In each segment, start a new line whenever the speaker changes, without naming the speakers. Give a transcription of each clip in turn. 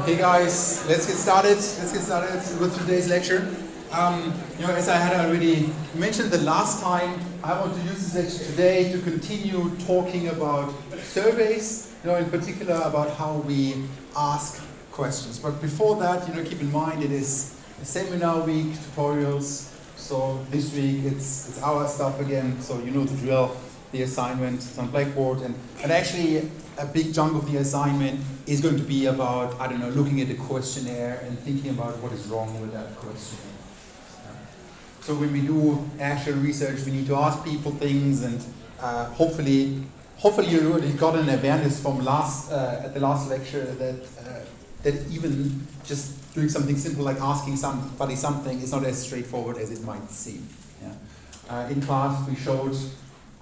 Okay, guys, let's get started. Let's get started with today's lecture. As I had already mentioned the last time, I want to use this lecture today to continue talking about surveys, in particular about how we ask questions. But before that, keep in mind it is a seminar week, tutorials. So this week it's our stuff again. So you know the drill. The assignment is on Blackboard, and actually a big chunk of the assignment is going to be about, looking at the questionnaire and thinking about what is wrong with that questionnaire. So when we do actual research, we need to ask people things, and hopefully you already got an awareness from at the last lecture that even just doing something simple like asking somebody something is not as straightforward as it might seem. Yeah. In class we showed,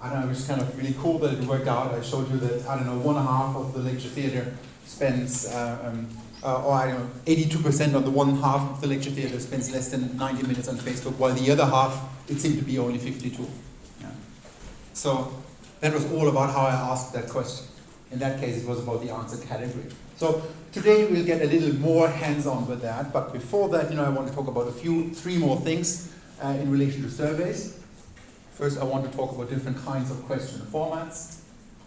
it was kind of really cool that it worked out. I showed you that, 1/2 of the lecture theater spends, 82% of the 1/2 of the lecture theater spends less than 90 minutes on Facebook, while the other half, it seemed to be only 52. Yeah. So that was all about how I asked that question. In that case, it was about the answer category. So today we'll get a little more hands-on with that, but before that, I want to talk about three more things in relation to surveys. First, I want to talk about different kinds of question formats.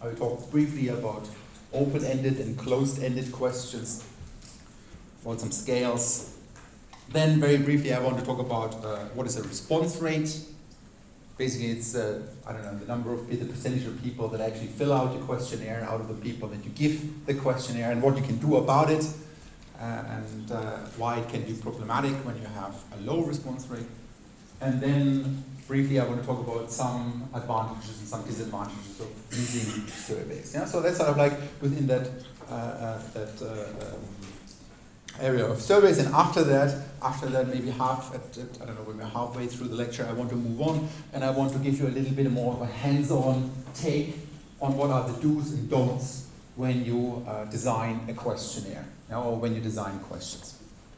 I will talk briefly about open-ended and closed-ended questions, about some scales. Then, very briefly, I want to talk about what is a response rate. Basically, it's the percentage of people that actually fill out the questionnaire out of the people that you give the questionnaire, and what you can do about it, and why it can be problematic when you have a low response rate. And then, briefly, I want to talk about some advantages and some disadvantages of using surveys. Yeah, so that's sort of like within that area of surveys. And after that, maybe when we're halfway through the lecture, I want to move on, and I want to give you a little bit more of a hands-on take on what are the do's and don'ts when you design a questionnaire, or when you design questions.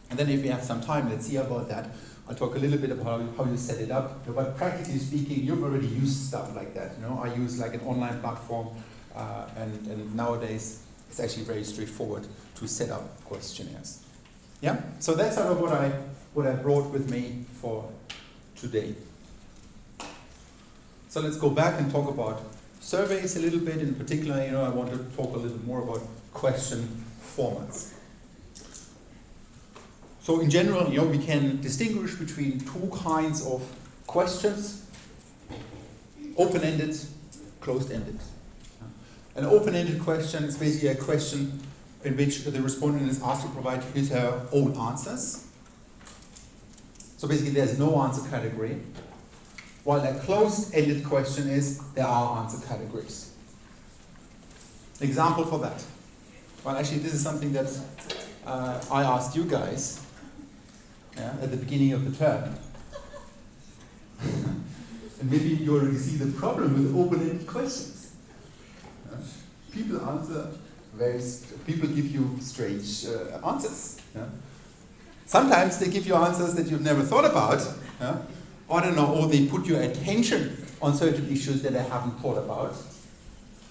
And then, if we have some time, let's see about that. I'll talk a little bit about how you set it up, but practically speaking, you've already used stuff like that. I use like an online platform, and nowadays it's actually very straightforward to set up questionnaires. Yeah, so that's sort of what I brought with me for today. So let's go back and talk about surveys a little bit. In particular, I want to talk a little more about question formats. So in general, we can distinguish between two kinds of questions: open-ended, closed-ended. An open-ended question is basically a question in which the respondent is asked to provide his or her own answers. So basically there's no answer category, while a closed-ended question is there are answer categories. Example for that. Well, actually this is something that I asked you guys at the beginning of the term. And maybe you already see the problem with open-ended questions. People give you strange answers. Sometimes they give you answers that you've never thought about, or they put your attention on certain issues that they haven't thought about.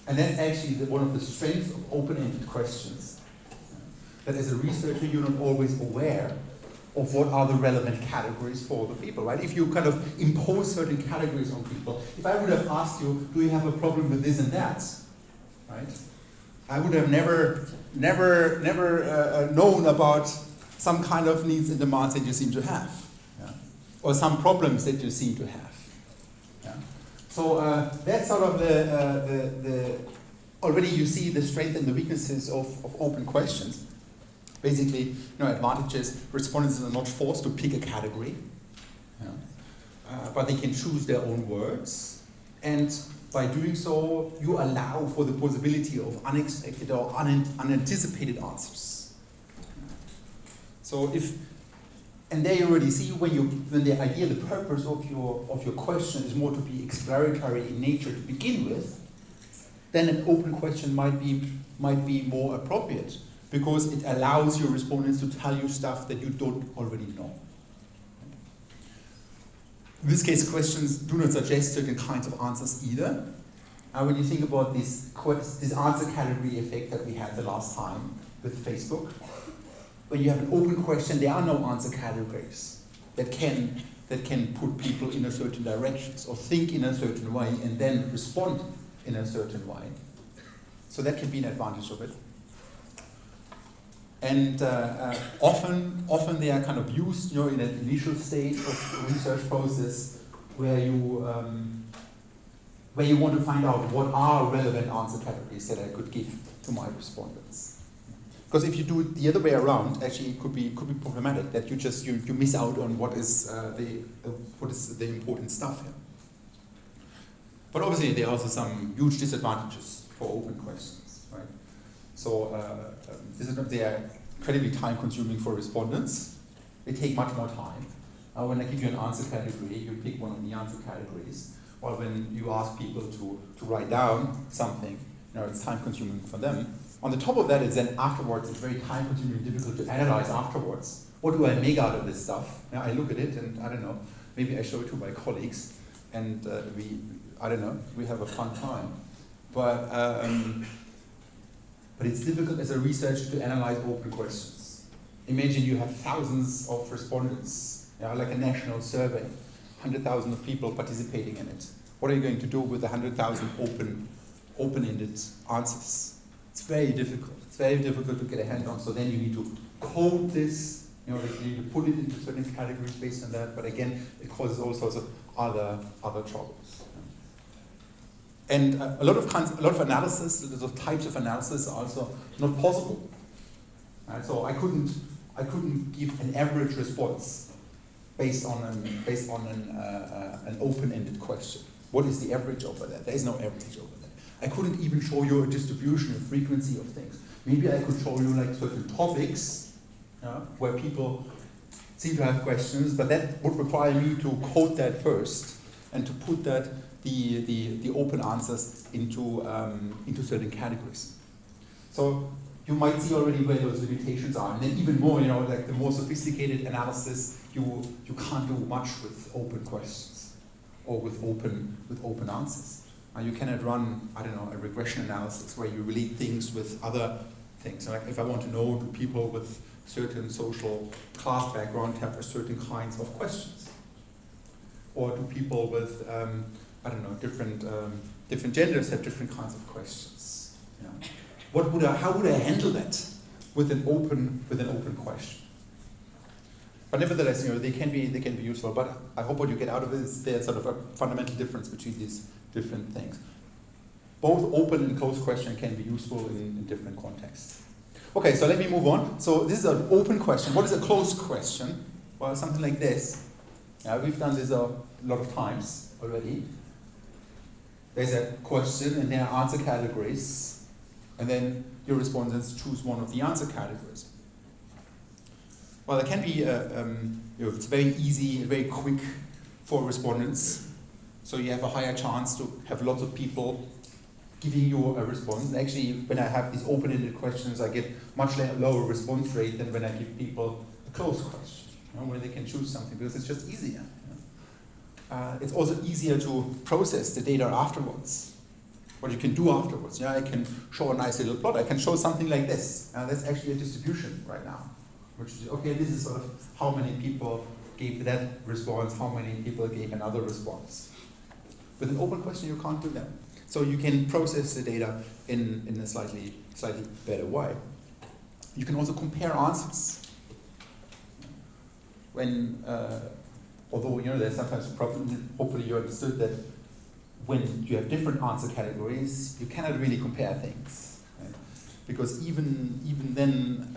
And that's actually one of the strengths of open-ended questions. That as a researcher, you're not always aware of what are the relevant categories for the people, right? If you kind of impose certain categories on people, if I would have asked you, do you have a problem with this and that, right? I would have never known about some kind of needs and demands that you seem to have, or some problems that you seem to have. Yeah? So that's sort of the already you see the strength and the weaknesses of open questions. Basically, advantages: respondents are not forced to pick a category, but they can choose their own words, and by doing so, you allow for the possibility of unexpected or unanticipated answers. So and there you already see when the idea, the purpose of your question is more to be exploratory in nature to begin with, then an open question might be more appropriate, because it allows your respondents to tell you stuff that you don't already know. In this case, questions do not suggest certain kinds of answers either. When you think about this answer category effect that we had the last time with Facebook, when you have an open question, there are no answer categories that can put people in a certain directions or think in a certain way and then respond in a certain way. So that can be an advantage of it. And often they are kind of used, in an initial stage of the research process where you want to find out what are relevant answer categories that I could give to my respondents. Because if you do it the other way around, actually it could be problematic that you miss out on what is the important stuff here. But obviously there are also some huge disadvantages for open questions, right? So they are incredibly time consuming for respondents. They take much more time. When I give you an answer category, you pick one of the answer categories. While when you ask people to write down something, it's time consuming for them. On the top of that, it's then afterwards, it's very time consuming and difficult to analyze afterwards. What do I make out of this stuff? I look at it and I don't know, maybe I show it to my colleagues and we have a fun time. But it's difficult as a researcher to analyze open questions. Imagine you have thousands of respondents, like a national survey, 100,000 of people participating in it. What are you going to do with 100,000 open-ended answers? It's very difficult. It's very difficult to get a hand on. So then you need to code this, you need to put it into certain categories based on that. But again, it causes all sorts of other troubles. And a lot of analysis, a lot of types of analysis are also not possible. Right? So I couldn't give an average response based on an open-ended question. What is the average over that? There is no average over that. I couldn't even show you a distribution, a frequency of things. Maybe I could show you like certain topics where people seem to have questions, but that would require me to code that first and to put that the open answers into certain categories. So you might see already where those limitations are, and then even more, like the more sophisticated analysis, you can't do much with open questions or with open answers. You cannot run, a regression analysis where you relate things with other things. Like if I want to know, do people with certain social class background have certain kinds of questions? Or do people with, different genders have different kinds of questions? How would I handle that with an open question? But nevertheless, they can be useful. But I hope what you get out of it is there's sort of a fundamental difference between these different things. Both open and closed question can be useful in different contexts. Okay, so let me move on. So this is an open question. What is a closed question? Well, something like this. We've done this a lot of times already. There's a question and there are answer categories, and then your respondents choose one of the answer categories. Well, it can be, it's very easy, very quick for respondents. So you have a higher chance to have lots of people giving you a response. Actually, when I have these open-ended questions, I get much lower response rate than when I give people a closed question, where they can choose something, because it's just easier. It's also easier to process the data afterwards. What you can do afterwards. I can show a nice little plot. I can show something like this. That's actually a distribution right now. Which is, okay, this is sort of how many people gave that response, how many people gave another response. With an open question, you can't do that. So you can process the data in a slightly better way. You can also compare answers. When, although there's sometimes a problem, hopefully you understood that when you have different answer categories, you cannot really compare things. Right? Because even then,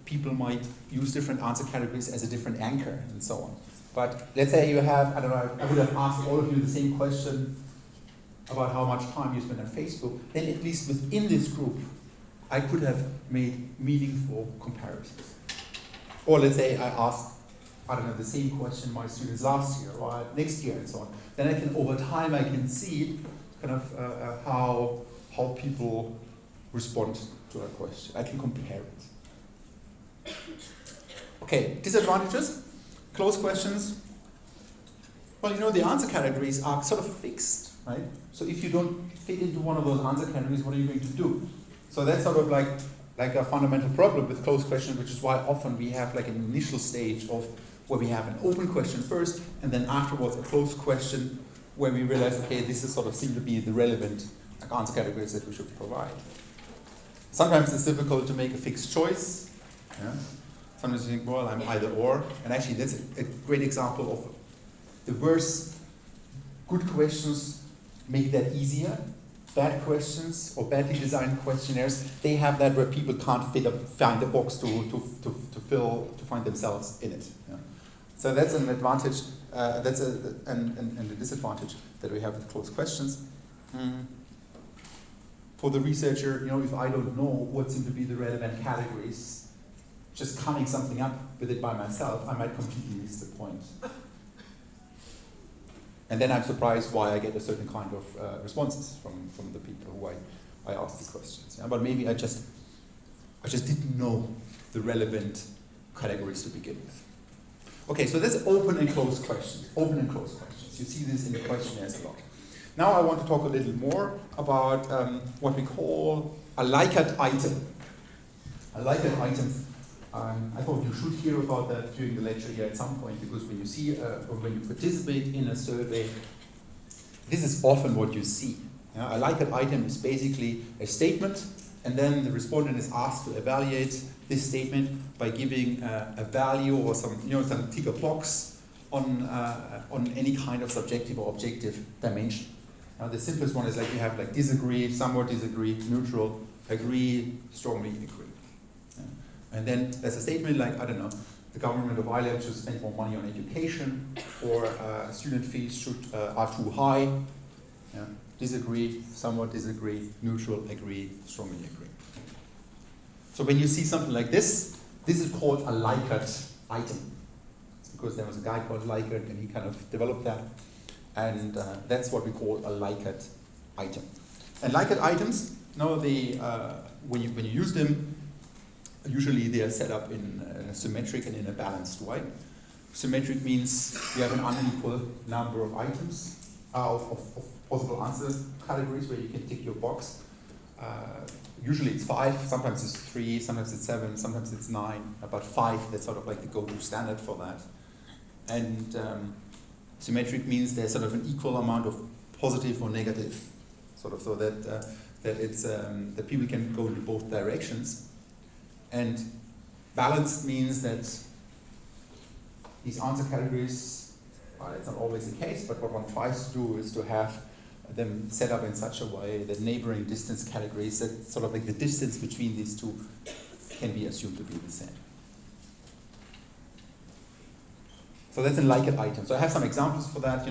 people might use different answer categories as a different anchor and so on. But let's say you have, I would have asked all of you the same question about how much time you spend on Facebook, then at least within this group, I could have made meaningful comparisons. Or let's say I asked, the same question my students last year or next year and so on. Then I can, over time, I can see kind of how people respond to a question. I can compare it. Okay, disadvantages, closed questions. Well, the answer categories are sort of fixed, right? So if you don't fit into one of those answer categories, what are you going to do? So that's sort of like like a fundamental problem with closed questions, which is why often we have like an initial stage of where we have an open question first, and then afterwards a closed question where we realize, okay, this is sort of seem to be the relevant like, answer categories that we should provide. Sometimes it's difficult to make a fixed choice. Yeah? Sometimes you think, well, I'm either or, and actually that's a great example of the worst. Good questions make that easier. Bad questions or badly designed questionnaires, they have that where people can't find a box to find themselves in it. Yeah. So that's an advantage. That's a disadvantage that we have with closed questions. For the researcher, if I don't know what seem to be the relevant categories, just coming something up with it by myself, I might completely miss the point. And then I'm surprised why I get a certain kind of responses from the people who I ask the questions. Yeah? But maybe I just didn't know the relevant categories to begin with. Okay, so that's open and closed questions. Open and closed questions. You see this in the questionnaires a lot. Now I want to talk a little more about what we call a Likert item. A Likert item. I thought you should hear about that during the lecture here at some point, because when you see or when you participate in a survey, this is often what you see. Yeah? A Likert item is basically a statement, and then the respondent is asked to evaluate this statement by giving a value or some tick a box on any kind of subjective or objective dimension. Now the simplest one is like you have like disagree, somewhat disagree, neutral, agree, strongly agree. And then there's a statement like, I don't know, the government of Ireland should spend more money on education, or student fees are too high. Yeah. Disagree, somewhat disagree, neutral, agree, strongly agree. So when you see something like this is called a Likert item. It's because there was a guy called Likert and he kind of developed that. And that's what we call a Likert item. And Likert items, when you use them, usually they are set up in a symmetric and in a balanced way. Symmetric means you have an unequal number of items, of possible answer categories where you can tick your box. Usually it's 5, sometimes it's 3, sometimes it's 7, sometimes it's 9, but 5, that's sort of like the go-to standard for that. And symmetric means there's sort of an equal amount of positive or negative, sort of, so that it's that people can go in both directions. And balanced means that these answer categories, well, it's not always the case, but what one tries to do is to have them set up in such a way that neighboring distance categories, that sort of like the distance between these two can be assumed to be the same. So that's a Likert item. So I have some examples for that,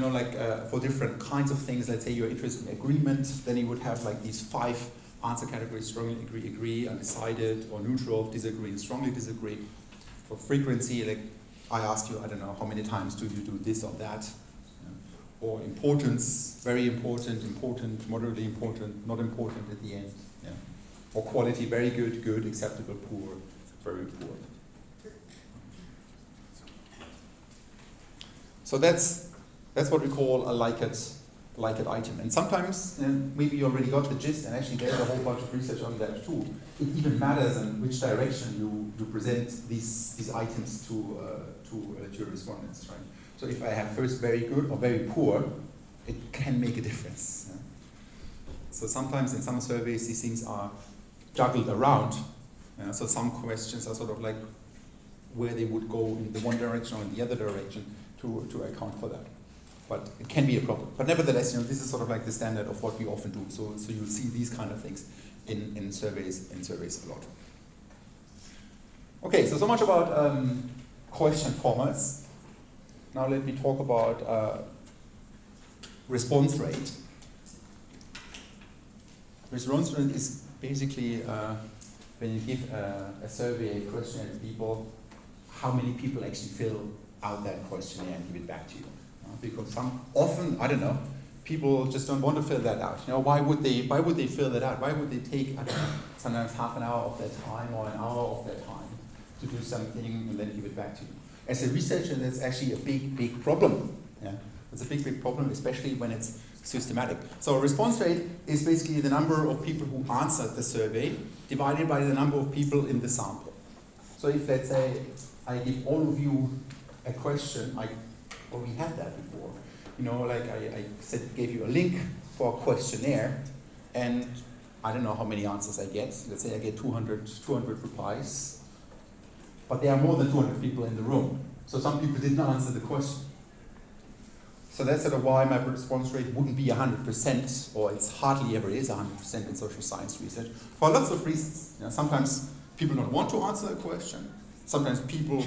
for different kinds of things. Let's say you're interested in agreement, then you would have like these 5 answer categories: strongly agree, undecided, or neutral, disagree, and strongly disagree. For frequency, like I asked you, I don't know, how many times do you do this or that? Or importance, very important, important, moderately important, not important at the end. Yeah. Or quality, very good, good, acceptable, poor, very poor. So that's what we call a Likert item. And sometimes, maybe you already got the gist, and actually there's a whole bunch of research on that too. It even matters in which direction you present these items to your respondents, right? So if I have first very good or very poor, it can make a difference. Yeah? So sometimes in some surveys these things are juggled around. Yeah? So some questions are sort of like where they would go in the one direction or in the other direction to account for that. But it can be a problem. But nevertheless, this is sort of like the standard of what we often do. So you'll see these kind of things in surveys a lot. Okay, so much about question formats. Now let me talk about response rate. Response rate is basically when you give a survey, a questionnaire to people, how many people actually fill out that questionnaire and give it back to you. Because often, I don't know, people just don't want to fill that out. Why would they fill that out? Why would they take, I don't know, sometimes half an hour of their time or an hour of their time to do something and then give it back to you? As a researcher, that's actually a big problem. Yeah? It's a big problem, especially when it's systematic. So a response rate is basically the number of people who answered the survey divided by the number of people in the sample. So if, let's say, I give all of you a question, we had that before. Like I gave you a link for a questionnaire, and I don't know how many answers I get. Let's say I get 200 replies, but there are more than 200 people in the room. So some people didn't answer the question. So that's sort of why my response rate wouldn't be 100%, or it's hardly ever is 100% in social science research, for lots of reasons. Sometimes people don't want to answer a question. Sometimes people,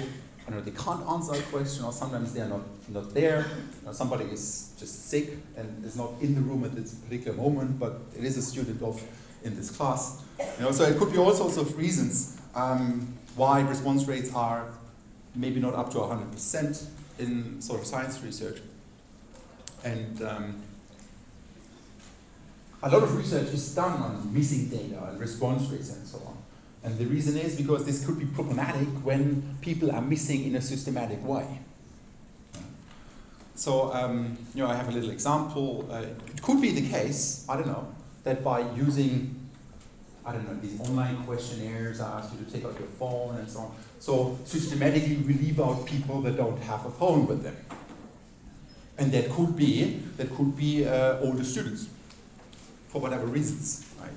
they can't answer a question, or sometimes they are not there. Somebody is just sick and is not in the room at this particular moment, but it is a student in this class. So it could be all sorts of reasons why response rates are maybe not up to 100% in social science research. And a lot of research is done on missing data and response rates and so on. And the reason is because this could be problematic when people are missing in a systematic way. So, I have a little example. It could be the case, that by using, these online questionnaires, I ask you to take out your phone and so on. So systematically we leave out people that don't have a phone with them. And that could be older students, for whatever reasons, right?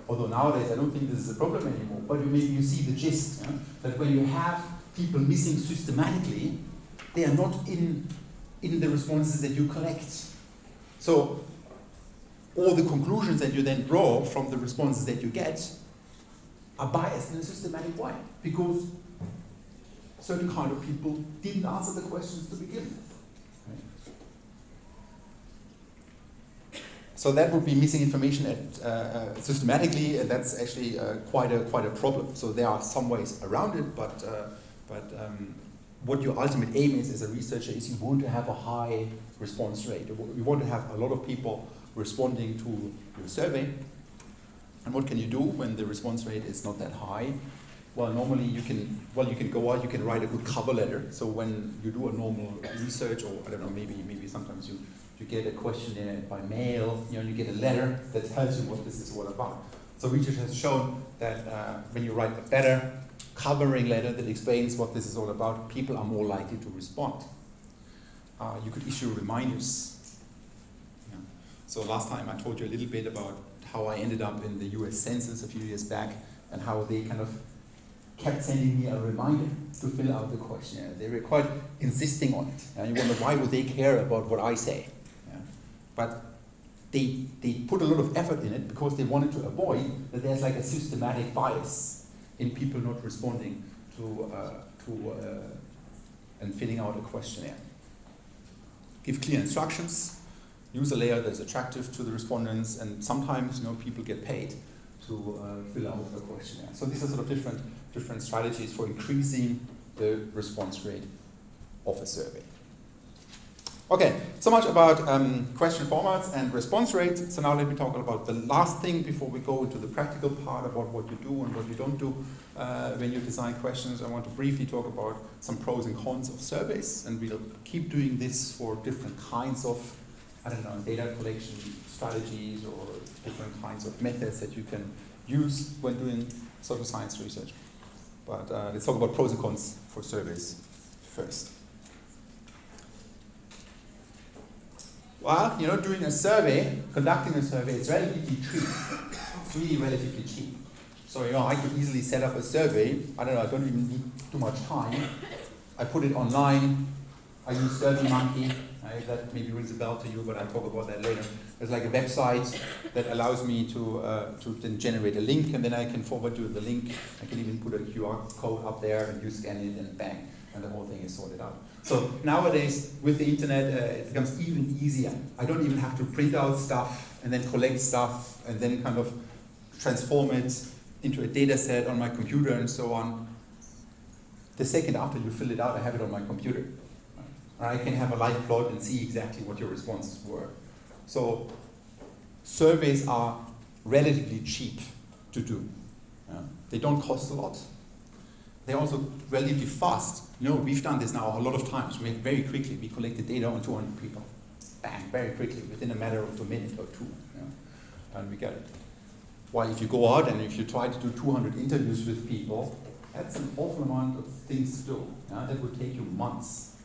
Although nowadays I don't think this is a problem anymore, but maybe you see the gist, that when you have people missing systematically, they are not in the responses that you collect. So all the conclusions that you then draw from the responses that you get are biased in a systematic way, because certain kind of people didn't answer the questions to begin with. So that would be missing information systematically, and that's actually quite a problem. So there are some ways around it, but what your ultimate aim is as a researcher is you want to have a high response rate. You want to have a lot of people responding to your survey. And what can you do when the response rate is not that high? Well, normally you can go out, you can write a good cover letter. So when you do a normal research, or maybe sometimes you get a questionnaire by mail, you get a letter that tells you what this is all about. So research has shown that when you write a better covering letter that explains what this is all about, people are more likely to respond. You could issue reminders. So last time I told you a little bit about how I ended up in the US Census a few years back, and how they kind of kept sending me a reminder to fill out the questionnaire. They were quite insisting on it. And you wonder, why would they care about what I say? But they put a lot of effort in it because they wanted to avoid that there's like a systematic bias in people not responding to and filling out a questionnaire. Give clear instructions, use a layout that's attractive to the respondents, and sometimes people get paid to fill out a questionnaire. So these are sort of different strategies for increasing the response rate of a survey. Okay, so much about question formats and response rates. So now let me talk about the last thing before we go into the practical part about what you do and what you don't do when you design questions. I want to briefly talk about some pros and cons of surveys, and we'll keep doing this for different kinds of, data collection strategies or different kinds of methods that you can use when doing social science research. But let's talk about pros and cons for surveys first. Well, doing a survey, conducting a survey, it's relatively cheap. It's really relatively cheap. So, I could easily set up a survey. I don't even need too much time. I put it online. I use SurveyMonkey. That maybe rings a bell to you, but I'll talk about that later. There's like a website that allows me to then generate a link, and then I can forward you the link. I can even put a QR code up there, and you scan it, and bang, and the whole thing is sorted out. So nowadays, with the internet, it becomes even easier. I don't even have to print out stuff and then collect stuff and then kind of transform it into a data set on my computer and so on. The second after you fill it out, I have it on my computer. I can have a live plot and see exactly what your responses were. So surveys are relatively cheap to do. They don't cost a lot. They're also relatively fast. We've done this now a lot of times. Very quickly, we collected data on 200 people. Bang, very quickly, within a matter of a minute or two. and we get it. While if you go out and if you try to do 200 interviews with people, that's an awful amount of things to do. That would take you months.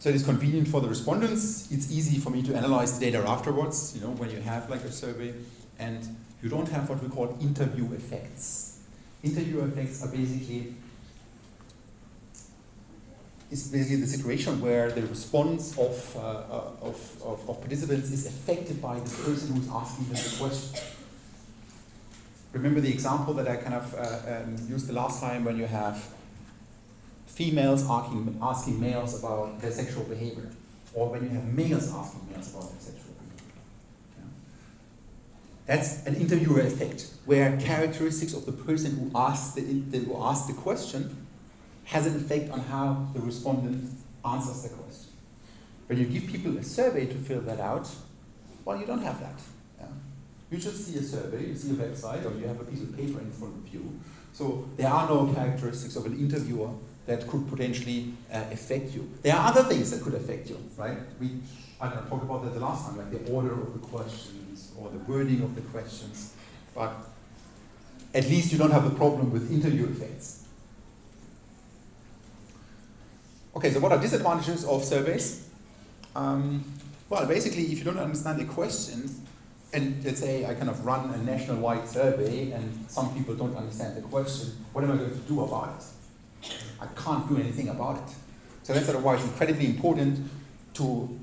So it is convenient for the respondents. It's easy for me to analyze the data afterwards, when you have like a survey, and you don't have what we call interview effects. Interview effects are basically the situation where the response of participants is affected by the person who's asking them the question. Remember the example that I kind of used the last time, when you have females asking males about their sexual behavior, or when you have males asking males about their sexual behavior. That's an interviewer effect, where characteristics of the person who asked the question has an effect on how the respondent answers the question. When you give people a survey to fill that out, well, you don't have that. You just see a survey, you see a website, or you have a piece of paper in front of you. So there are no characteristics of an interviewer that could potentially affect you. There are other things that could affect you, right? I talked about that the last time, like the order of the questions or the wording of the questions. But at least you don't have the problem with interview effects. Okay, so what are disadvantages of surveys? Well, basically, if you don't understand a question, and let's say I kind of run a national-wide survey and some people don't understand the question, what am I going to do about it? I can't do anything about it. So that's why it's incredibly important to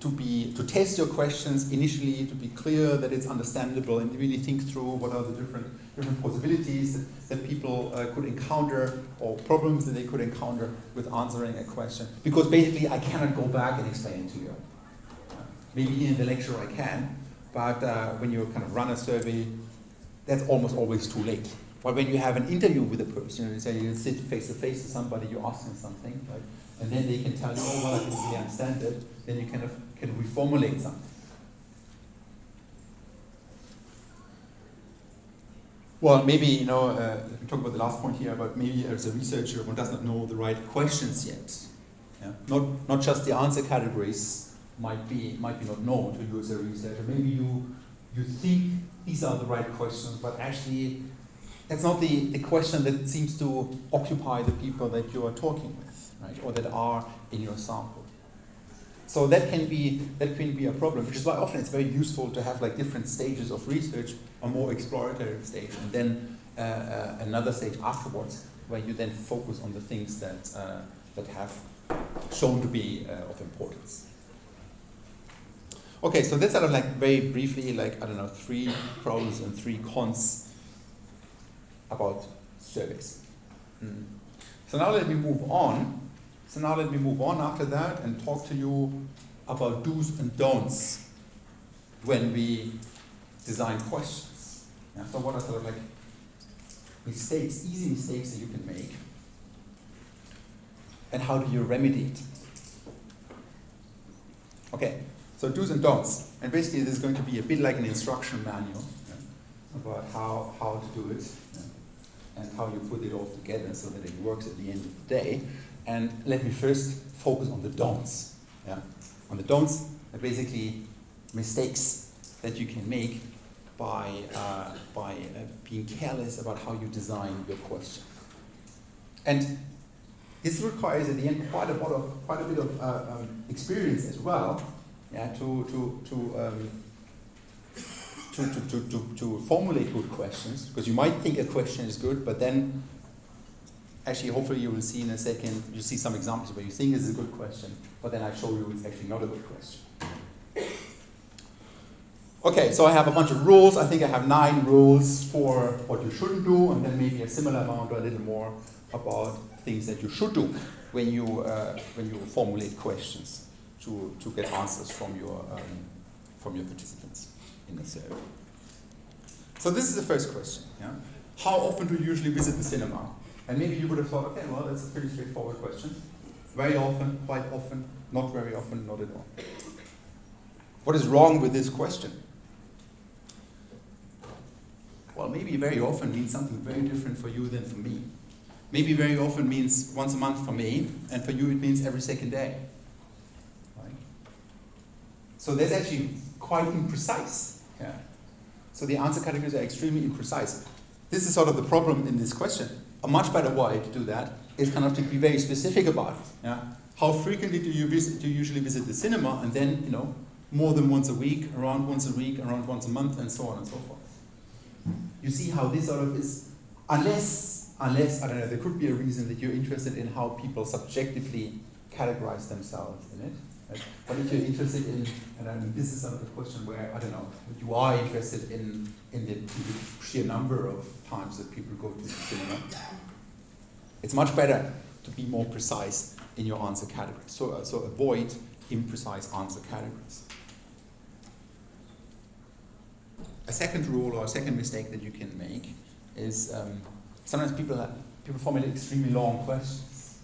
test your questions initially, to be clear that it's understandable, and really think through what are the different possibilities that people could encounter, or problems that they could encounter with answering a question. Because basically I cannot go back and explain it to you. Maybe in the lecture I can, but when you kind of run a survey, that's almost always too late. But when you have an interview with a person, and say you sit face to face with somebody, you ask them something, right? And then they can tell you, oh, well, I didn't really understand it. Then you kind of can reformulate something. Well, maybe, we talk about the last point here, but maybe as a researcher, one does not know the right questions yet. Yeah? Not just the answer categories might be not known to you as a researcher. Maybe you think these are the right questions, but actually that's not the question that seems to occupy the people that you are talking with, right? Or that are in your sample. So that can be a problem, which is why often it's very useful to have like different stages of research, a more exploratory stage, and then another stage afterwards, where you then focus on the things that have shown to be of importance. Okay, so that's sort of like very briefly, 3 pros and 3 cons about surveys. So now let me move on. After that and talk to you about do's and don'ts when we design questions. Yeah, so what are sort of like mistakes, easy mistakes that you can make, and how do you remedy it? Okay, so do's and don'ts. And basically this is going to be a bit like an instruction manual about how to do it and how you put it all together so that it works at the end of the day. And let me first focus on the don'ts. Yeah? On the don'ts are basically mistakes that you can make by being careless about how you design your question. And this requires at the end quite a bit of experience as well. Yeah, to formulate good questions, because you might think a question is good, but then actually, hopefully you will see in a second, you see some examples where you think it's a good question, but then I show you it's actually not a good question. Okay, so I have a bunch of rules. I think I have 9 rules for what you shouldn't do, and then maybe a similar amount or a little more about things that you should do when you formulate questions to get answers from your participants in the survey. So this is the first question. Yeah? How often do you usually visit the cinema? And maybe you would have thought, okay, well, that's a pretty straightforward question. Very often, quite often, not very often, not at all. What is wrong with this question? Well, maybe very often means something very different for you than for me. Maybe very often means once a month for me, and for you it means every second day. Right? So there's actually quite imprecise. Yeah. So the answer categories are extremely imprecise. This is sort of the problem in this question. A much better way to do that is kind of to be very specific about it. Yeah? How frequently do you usually visit the cinema, and then, you know, more than once a week, around once a week, around once a month, and so on and so forth. You see how this sort of is, unless, I don't know, there could be a reason that you're interested in how people subjectively categorize themselves in it. Right? But if you're interested in, and I mean, this is sort of the question where, I don't know, you are interested in the sheer number of times that people go to the cinema, it's much better to be more precise in your answer categories. So avoid imprecise answer categories. A second rule or a second mistake that you can make is sometimes people formulate extremely long questions.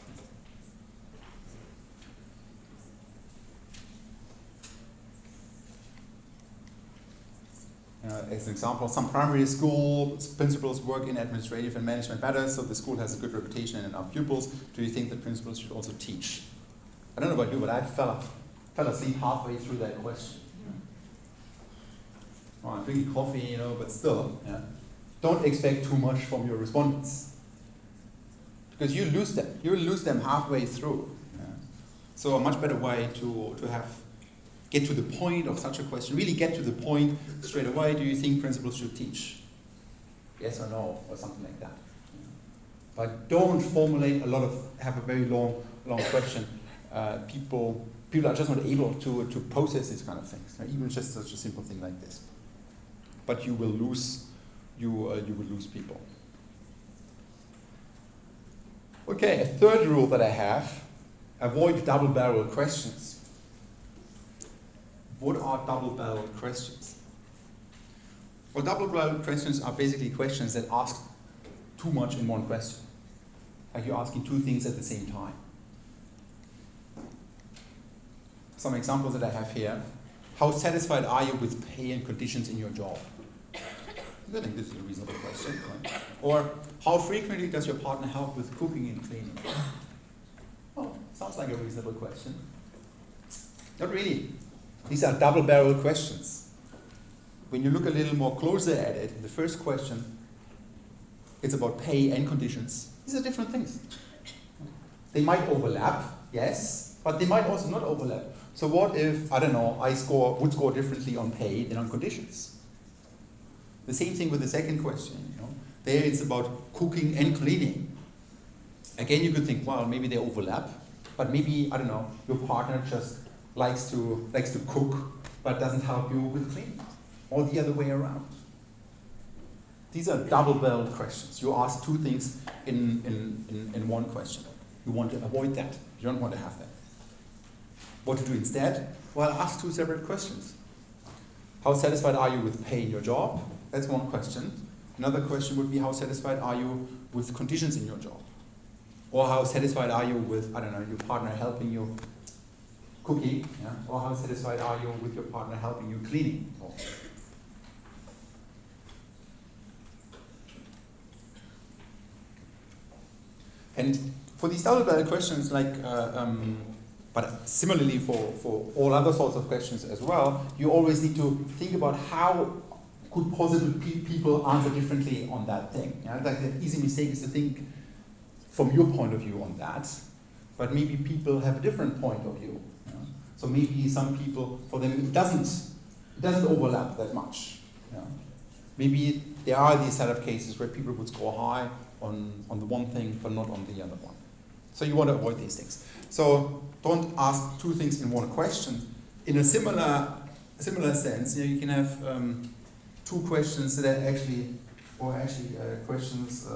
As an example, some primary school principals work in administrative and management matters, so the school has a good reputation and enough pupils. Do you think that principals should also teach? I don't know about you, but I fell asleep halfway through that question. Well, I'm drinking coffee, you know, but still, yeah. Don't expect too much from your respondents, because you lose them. You will lose them halfway through. Yeah. So a much better way to get to the point of such a question, really get to the point straight away. Do you think principals should teach? Yes or no, or something like that. Yeah. But don't formulate have a very long question. People are just not able to process these kind of things, right? Even just such a simple thing like this. But you will lose people. Okay, a third rule that I have: avoid double-barrel questions. What are double-barrel questions? Well, double-barrel questions are basically questions that ask too much in one question. Like you're asking two things at the same time. Some examples that I have here. How satisfied are you with pay and conditions in your job? I think this is a reasonable question. Right? Or how frequently does your partner help with cooking and cleaning? Oh, sounds like a reasonable question. Not really. These are double-barrel questions. When you look a little more closer at it, the first question, it's about pay and conditions. These are different things. They might overlap, yes, but they might also not overlap. So what if, I don't know, I would score differently on pay than on conditions? The same thing with the second question. You know? There it's about cooking and cleaning. Again, you could think, well, maybe they overlap, but maybe, I don't know, your partner just likes to cook, but doesn't help you with cleaning, or the other way around. These are double-barreled questions. You ask two things in one question. You want to avoid that. You don't want to have that. What to do instead? Well, ask two separate questions. How satisfied are you with pay in your job? That's one question. Another question would be, how satisfied are you with conditions in your job? Or how satisfied are you with, I don't know, your partner helping you cooking? Yeah? Or how satisfied are you with your partner helping you cleaning? And for these double-barrel questions, but similarly for all other sorts of questions as well, you always need to think about how could possibly people answer differently on that thing. Yeah? Like the easy mistake is to think from your point of view on that, but maybe people have a different point of view. Yeah? So maybe some people, for them, it doesn't overlap that much. Yeah? Maybe there are these set of cases where people would score high on the one thing, but not on the other one. So you want to avoid these things. So don't ask two things in one question. In a similar sense, you can have two questions that are actually questions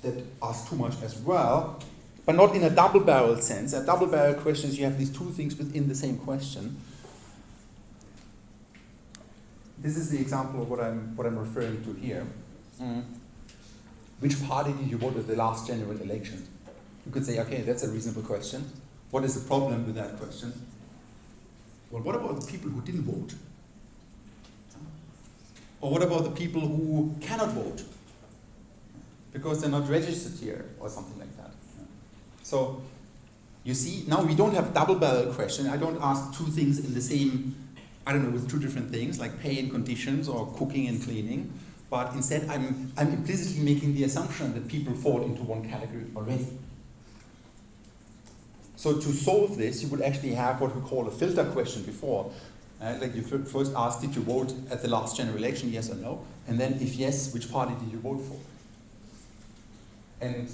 that ask too much as well, but not in a double-barrel sense. A double-barrel questions, you have these two things within the same question. This is the example of what I'm referring to here. Which party did you vote at the last general election? You could say, okay, that's a reasonable question. What is the problem with that question? Well, what about the people who didn't vote? Or what about the people who cannot vote? Because they're not registered here, or something like that. So, you see, now we don't have double-barrel question. I don't ask two things in the same I don't know, with two different things, like pay and conditions or cooking and cleaning, but instead I'm implicitly making the assumption that people fall into one category already. So to solve this, you would actually have what we call a filter question before. Like you first ask, did you vote at the last general election, yes or no? And then if yes, which party did you vote for? And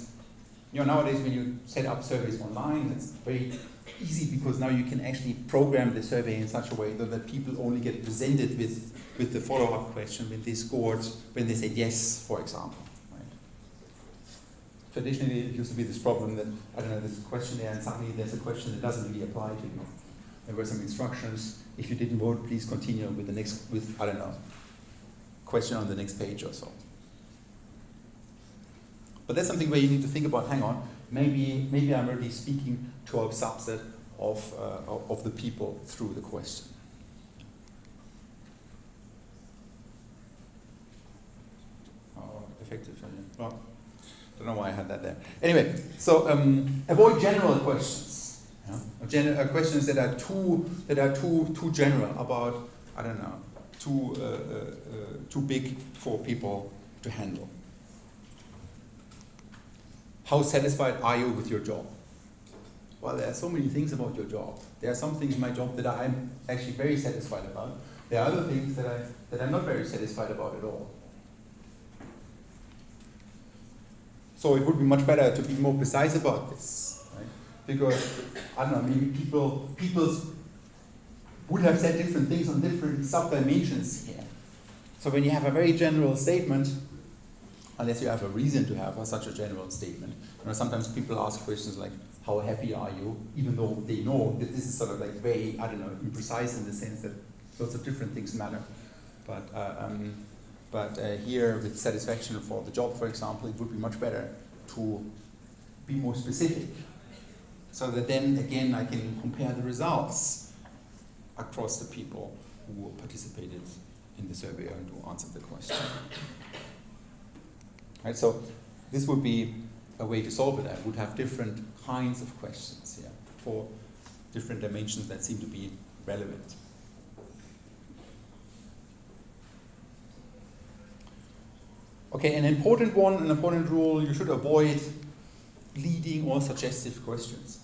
nowadays when you set up surveys online, it's very easy because now you can actually program the survey in such a way that people only get presented with the follow-up question when they scored, when they said yes, for example. Right? Traditionally, it used to be this problem that, I don't know, there's a questionnaire and suddenly there's a question that doesn't really apply to you. There were some instructions, if you didn't vote, please continue with the next, I don't know, question on the next page or so. But that's something where you need to think about, hang on, maybe I'm already speaking to a subset of the people through the question. Oh, effective. Well, don't know why I had that there. Anyway, so avoid general questions. Questions that are too general about, I don't know, too big for people to handle. How satisfied are you with your job? Well, there are so many things about your job. There are some things in my job that I'm actually very satisfied about. There are other things that I'm not very satisfied about at all. So it would be much better to be more precise about this, right? Because, I don't know, maybe people would have said different things on different sub-dimensions here. So when you have a very general statement, unless you have a reason to have such a general statement. Sometimes people ask questions like, how happy are you? Even though they know that this is sort of like very, I don't know, imprecise in the sense that lots of different things matter. But here with satisfaction for the job, for example, it would be much better to be more specific. So that then again I can compare the results across the people who participated in the survey and who answered the question. Right, so this would be a way to solve it. I would have different kinds of questions here for different dimensions that seem to be relevant. Okay, an important rule, you should avoid leading or suggestive questions.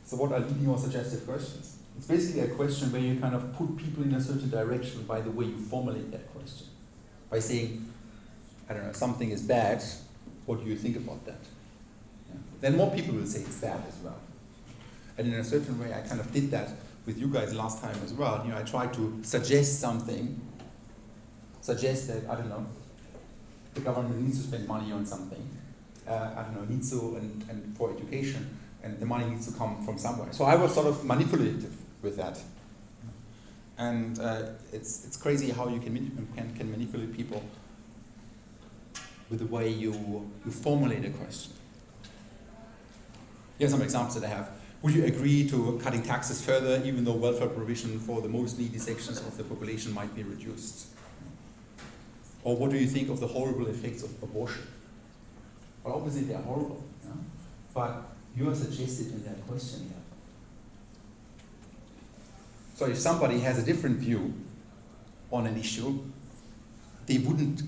So what are leading or suggestive questions? It's basically a question where you kind of put people in a certain direction by the way you formulate that question. By saying, I don't know, something is bad, what do you think about that? Yeah. Then more people will say it's bad as well. And in a certain way, I kind of did that with you guys last time as well. I tried to suggest something, suggest that, I don't know, the government needs to spend money on something, needs to, and for education, and the money needs to come from somewhere. So I was sort of manipulative with that. And it's crazy how you can manipulate people with the way you formulate a question. Here are some examples that I have. Would you agree to cutting taxes further even though welfare provision for the most needy sections of the population might be reduced? Or what do you think of the horrible effects of abortion? Well, obviously they are horrible, but you are suggested in that question here. So if somebody has a different view on an issue, they wouldn't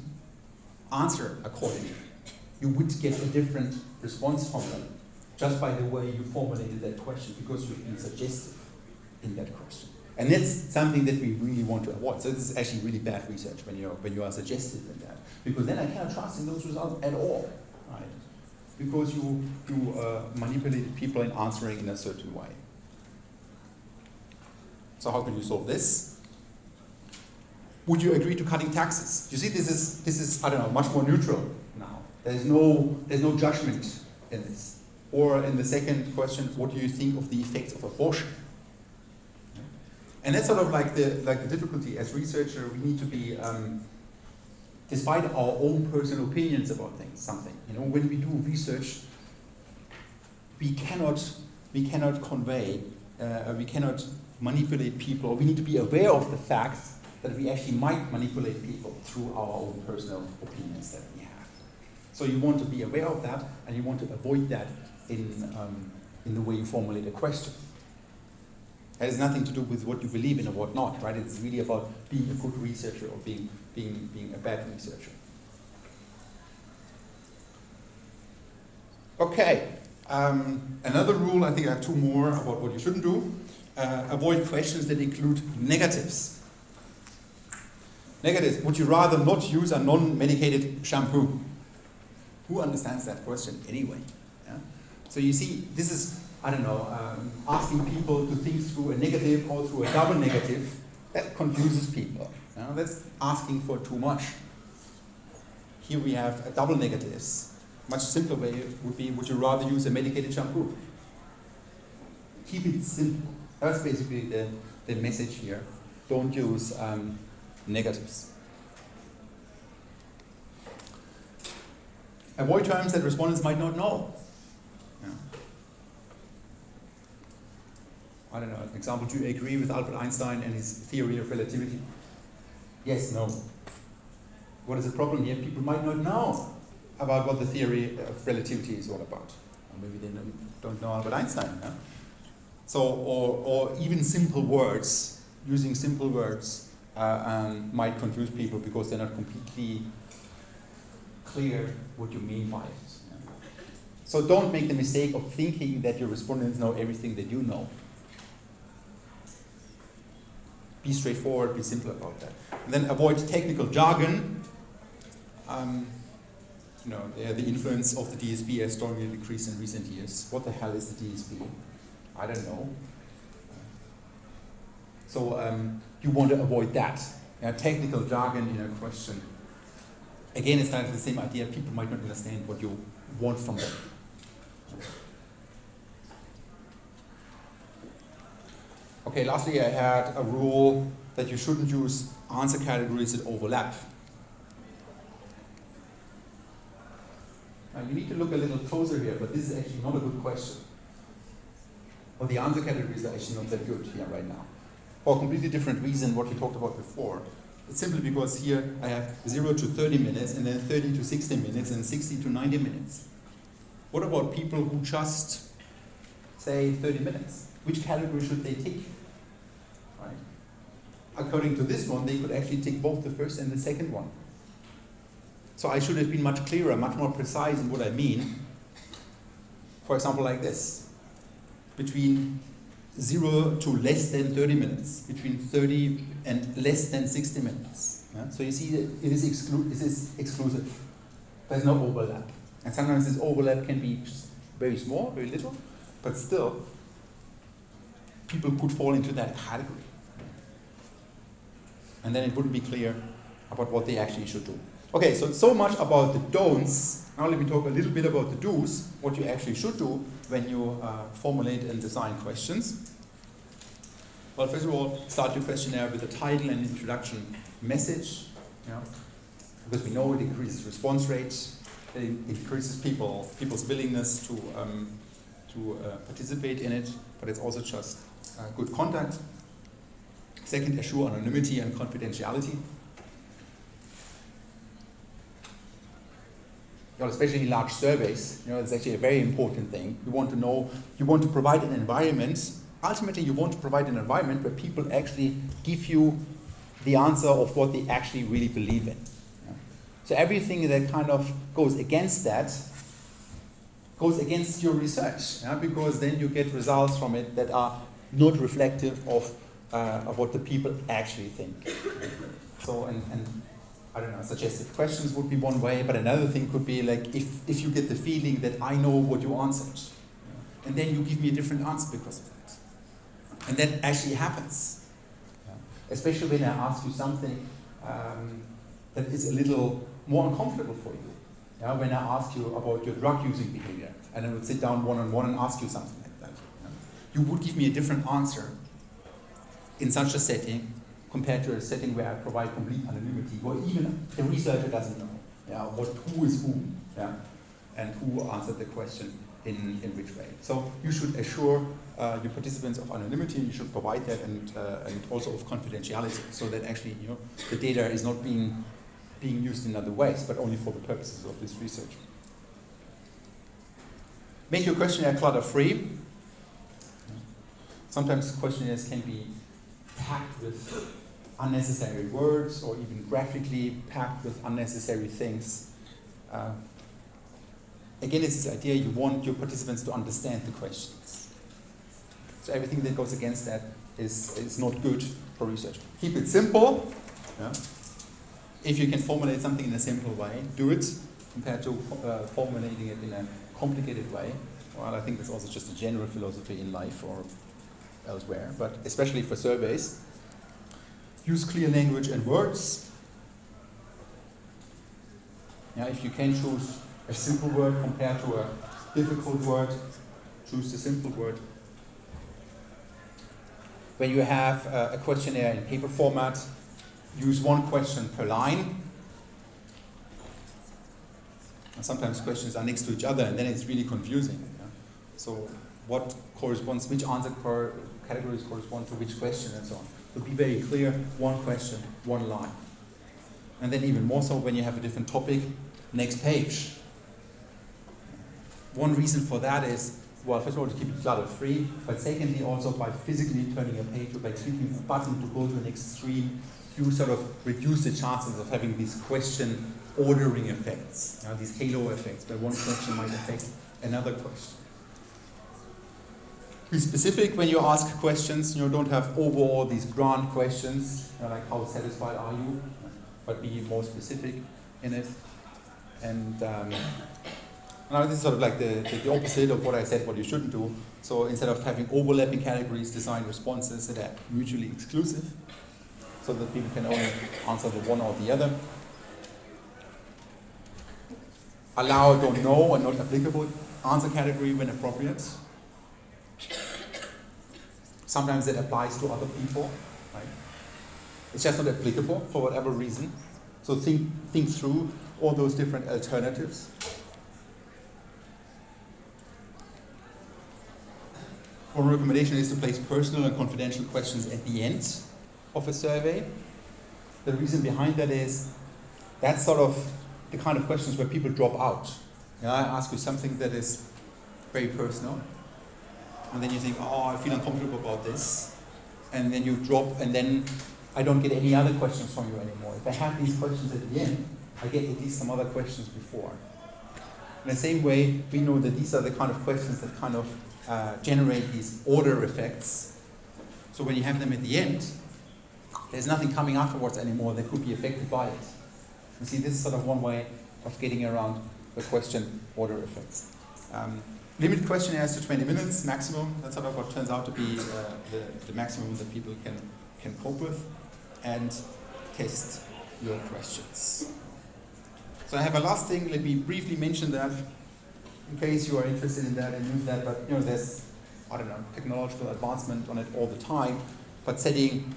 answer accordingly. You would get a different response from them just by the way you formulated that question because you've been suggestive in that question. And that's something that we really want to avoid. So this is actually really bad research when you are suggestive in that, because then I cannot trust in those results at all, right? Because you manipulated people in answering in a certain way. So how can you solve this? Would you agree to cutting taxes? You see, this is I don't know, much more neutral now. There's no judgment in this. Or in the second question, what do you think of the effects of abortion? And that's sort of like the difficulty as researcher. We need to be, despite our own personal opinions about something. When we do research, we cannot convey, we cannot manipulate people. Or we need to be aware of the fact that we actually might manipulate people through our own personal opinions that we have. So you want to be aware of that, and you want to avoid that in the way you formulate a question. It has nothing to do with what you believe in or what not, right? It's really about being a good researcher or being a bad researcher. Okay, another rule, I think I have two more about what you shouldn't do. Avoid questions that include negatives. Negatives, would you rather not use a non-medicated shampoo? Who understands that question anyway? Yeah? So you see, this is, I don't know, asking people to think through a negative or through a double negative. That confuses people. You know? That's asking for too much. Here we have a double negatives. Much simpler way would be, would you rather use a medicated shampoo? Keep it simple. That's basically the message here. Don't use negatives. Avoid terms that respondents might not know. Yeah. I don't know, an example, do you agree with Albert Einstein and his theory of relativity? Yes, no. What is the problem here? People might not know about what the theory of relativity is all about. Or maybe they don't know Albert Einstein. Yeah? So, or even simple words, using simple words might confuse people because they're not completely clear what you mean by it. Yeah? So don't make the mistake of thinking that your respondents know everything that you know. Be straightforward, be simple about that. And then avoid technical jargon. The influence of the DSP has strongly decreased in recent years. What the hell is the DSP? I don't know. So you want to avoid that. Technical jargon in a question. Again, it's kind of the same idea. People might not understand what you want from them. Okay, lastly, I had a rule that you shouldn't use answer categories that overlap. Now, you need to look a little closer here, but this is actually not a good question. Well, the answer categories are actually not that good here right now. For a completely different reason what we talked about before. It's simply because here I have 0 to 30 minutes, and then 30 to 60 minutes, and 60 to 90 minutes. What about people who just say 30 minutes? Which category should they tick? Right? According to this one, they could actually tick both the first and the second one. So I should have been much clearer, much more precise in what I mean. For example, like this. Between 0 to less than 30 minutes. Between 30 and less than 60 minutes. Yeah? So you see that it is exclusive. There's no overlap. And sometimes this overlap can be very small, very little, but still, people could fall into that category. And then it wouldn't be clear about what they actually should do. Okay, so much about the don'ts. Now let me talk a little bit about the do's, what you actually should do when you formulate and design questions. Well, first of all, start your questionnaire with a title and introduction message. Yeah? Because we know it increases response rates, it increases people's willingness to participate in it, but it's also just good content. Second, assure anonymity and confidentiality. Especially in large surveys, it's actually a very important thing. You want to know, you want to provide an environment, ultimately you want to provide an environment where people actually give you the answer of what they actually really believe in. Yeah? So everything that kind of goes against that, goes against your research, because then you get results from it that are not reflective of what the people actually think. So, and I don't know, suggestive questions would be one way, but another thing could be like if you get the feeling that I know what you answered, and then you give me a different answer because of that. And that actually happens. Especially when I ask you something that is a little more uncomfortable for you. When I ask you about your drug using behavior, and I would sit down one-on-one and ask you something like that. You would give me a different answer in such a setting compared to a setting where I provide complete anonymity, where even the researcher doesn't know who is who, and who answered the question in which way. So you should assure your participants of anonymity, and you should provide that, and also of confidentiality, so that actually the data is not being used in other ways, but only for the purposes of this research. Make your questionnaire clutter-free. Sometimes questionnaires can be packed with unnecessary words or even graphically packed with unnecessary things. Again, it's this idea you want your participants to understand the questions. So everything that goes against that is not good for research. Keep it simple. Yeah. If you can formulate something in a simple way, do it, compared to formulating it in a complicated way. Well, I think that's also just a general philosophy in life or elsewhere, but especially for surveys. Use clear language and words. Yeah, if you can choose a simple word compared to a difficult word, choose the simple word. When you have a questionnaire in paper format, use one question per line. And sometimes questions are next to each other and then it's really confusing. Yeah? So what corresponds, which answer categories correspond to which question and so on. So be very clear, one question, one line. And then even more so when you have a different topic, next page. One reason for that is, well, first of all, to keep it clutter-free, but secondly, also by physically turning a page or by clicking a button to go to the next screen, you sort of reduce the chances of having these question ordering effects, you know, these halo effects, where one question might affect another question. Be specific when you ask questions. Don't have overall these grand questions, like how satisfied are you, but be more specific in it. And now this is sort of like the opposite of what I said, what you shouldn't do. So instead of having overlapping categories, design responses that are mutually exclusive, so that people can only answer the one or the other. Allow don't know and not applicable answer category when appropriate. Sometimes it applies to other people, right? It's just not applicable for whatever reason. So think through all those different alternatives. One recommendation is to place personal and confidential questions at the end of a survey. The reason behind that is that's sort of the kind of questions where people drop out. I ask you something that is very personal, and then you think, oh, I feel uncomfortable about this, and then you drop, and then I don't get any other questions from you anymore. If I have these questions at the end, I get at least some other questions before. In the same way, we know that these are the kind of questions that kind of generate these order effects. So when you have them at the end, there's nothing coming afterwards anymore that could be affected by it. You see, this is sort of one way of getting around the question order effects. Limit questionnaires to 20 minutes maximum. That's sort of what turns out to be the maximum that people can cope with. And test your questions. So I have a last thing. Let me briefly mention that in case you are interested in that and use that. But there's, technological advancement on it all the time. But setting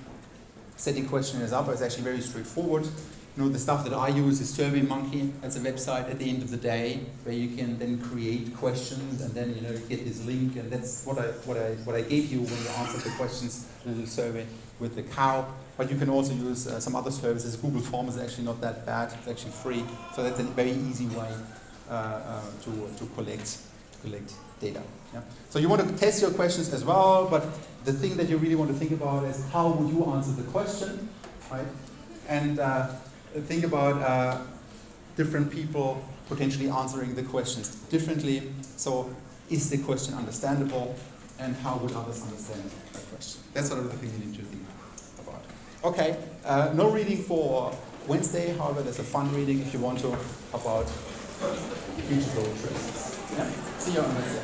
questionnaires up is actually very straightforward. The stuff that I use is SurveyMonkey. That's a website at the end of the day where you can then create questions and then you get this link, and that's what I gave you when you answered the questions, the little survey with the cow. But you can also use some other services. Google Forms is actually not that bad. It's actually free, so that's a very easy way to collect data. Yeah? So you want to test your questions as well, but the thing that you really want to think about is how would you answer the question, right? And think about different people potentially answering the questions differently. So is the question understandable, and how would others understand the question? That's sort of the thing you need to think about. Okay, no reading for Wednesday. However, there's a fun reading if you want to about digital traces. Yeah? See you on Wednesday.